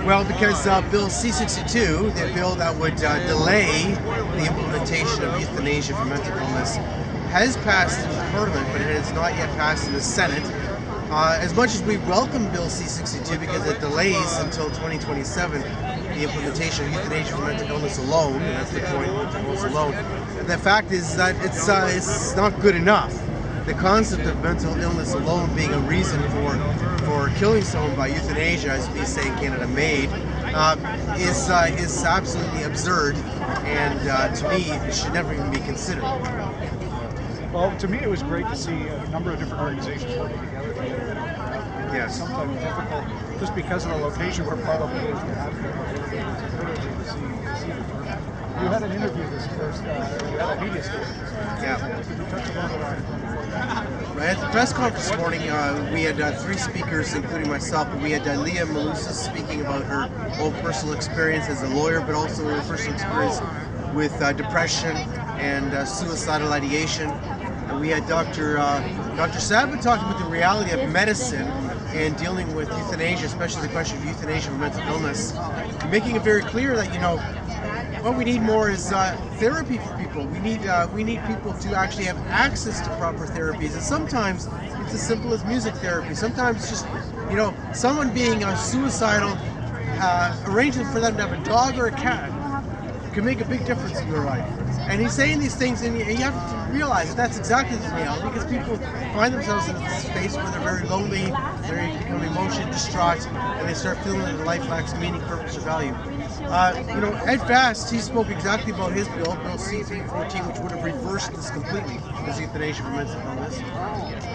Well, because Bill C-62, the bill that would delay the implementation of euthanasia for mental illness, has passed in Parliament, but it has not yet passed in the Senate. As much as we welcome Bill C-62 because it delays until 2027 the implementation of euthanasia for mental illness alone, and that's the point, mental illness alone, the fact is that it's not good enough. The concept of mental illness alone being a reason for killing someone by euthanasia, as we say in Canada, made, is absolutely absurd, and to me, it should never even be considered. Well, to me, it was great to see a number of different organizations working together. Yes. Sometimes difficult, just because of the location where Parliament is. You had an interview this first. You had a media statement. Yeah. Could you touch upon that? Right, at the press conference this morning, we had three speakers, including myself. We had Leah Malusis speaking about her own personal experience as a lawyer, but also her personal experience with depression and suicidal ideation. And we had Dr. Sabat talking about the reality of medicine and dealing with euthanasia, especially the question of euthanasia for mental illness, making it very clear that, what we need more is therapy for people. We need people to actually have access to proper therapies, and sometimes it's as simple as music therapy. Sometimes it's just, someone being suicidal, arranging for them to have a dog or a cat can make a big difference in their life. And he's saying these things, and you have to realize that that's exactly the reality, because people find themselves in a space where they're very lonely, they become emotionally distraught, and they start feeling that their life lacks meaning, purpose, or value. Ed Fast, he spoke exactly about his bill, Bill C-314, which would have reversed this completely, this euthanasia for mental illness,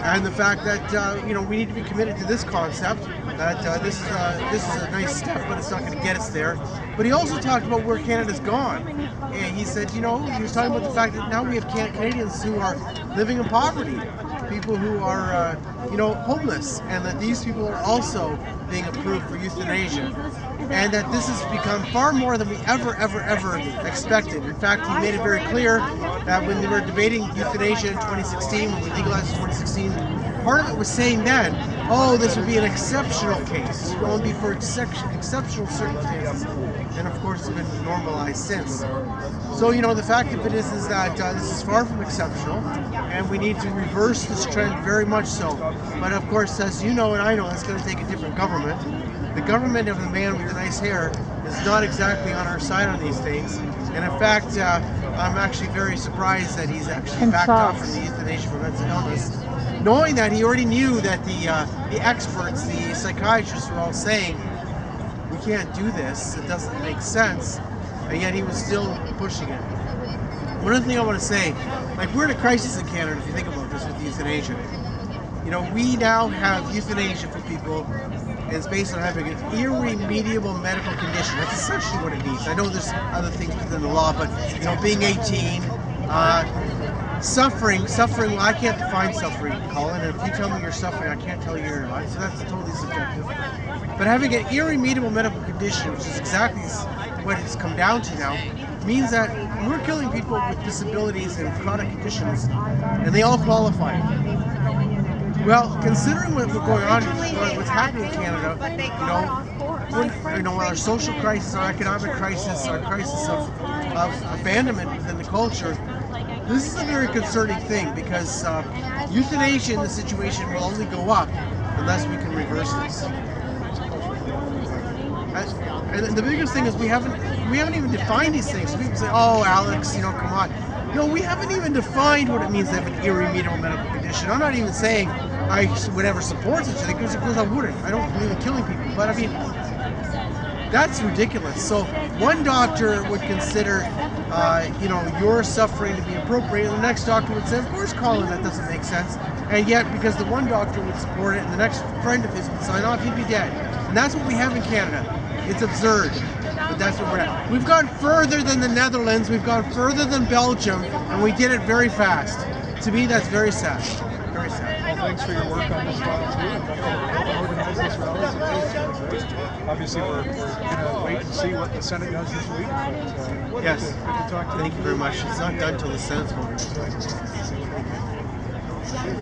and the fact that we need to be committed to this concept, that this is a nice step, but it's not going to get us there. But he also talked about where Canada's gone, and he said, he was talking about the fact that now we have Canadians who are living in poverty, people who are, homeless, and that these people are also being approved for euthanasia, and that this has become far more than we ever expected. In fact, he made it very clear that when they were debating euthanasia in 2016, when we legalized in 2016, part of it was saying then, this would be an exceptional case. It would only be for exceptional circumstances. And of course, it's been normalized since. So, the fact of it is that this is far from exceptional, and we need to reverse this trend very much so. But of course, as you know and I know, that's going to take a different government. The government of the man with the nice hair is not exactly on our side on these things. And in fact, I'm actually very surprised that he's actually backed off from the euthanasia for mental illness, knowing that he already knew that the experts, the psychiatrists were all saying, we can't do this, it doesn't make sense, and yet he was still pushing it. One other thing I want to say, we're in a crisis in Canada if you think about this with euthanasia. We now have euthanasia for people, and it's based on having an irremediable medical condition. That's essentially what it means. I know there's other things within the law, but being 18, suffering, well, I can't define suffering, Colin, and if you tell me you're suffering, I can't tell you you're not, so that's totally subjective. But having an irremediable medical condition, which is exactly what it's come down to now, means that we're killing people with disabilities and chronic conditions, and they all qualify. Well, considering what's going on, what's happening in Canada, our social crisis, our economic crisis, our crisis of abandonment within the culture, this is a very concerning thing, because euthanasia in this situation will only go up unless we can reverse this. And the biggest thing is we haven't even defined these things. So people say, "Oh, Alex, come on." No, we haven't even defined what it means to have an irremediable medical condition. I'm not even saying I would ever support such a thing, because I wouldn't. I don't believe in killing people. But I mean, that's ridiculous. So one doctor would consider, your suffering to be appropriate, and the next doctor would say, "Of course, Colin, that doesn't make sense." And yet, because the one doctor would support it, and the next friend of his would sign off, he'd be dead. And that's what we have in Canada. It's absurd, but that's what we're at. We've gone further than the Netherlands, we've gone further than Belgium, and we did it very fast. To me, that's very sad. Very sad. Well, thanks for your work on this file too, and organize this rally. Obviously, we're going to wait and see what the Senate does this week. But, Yes. Good to talk to you. Thank you very much. It's not done till the Senate's voting.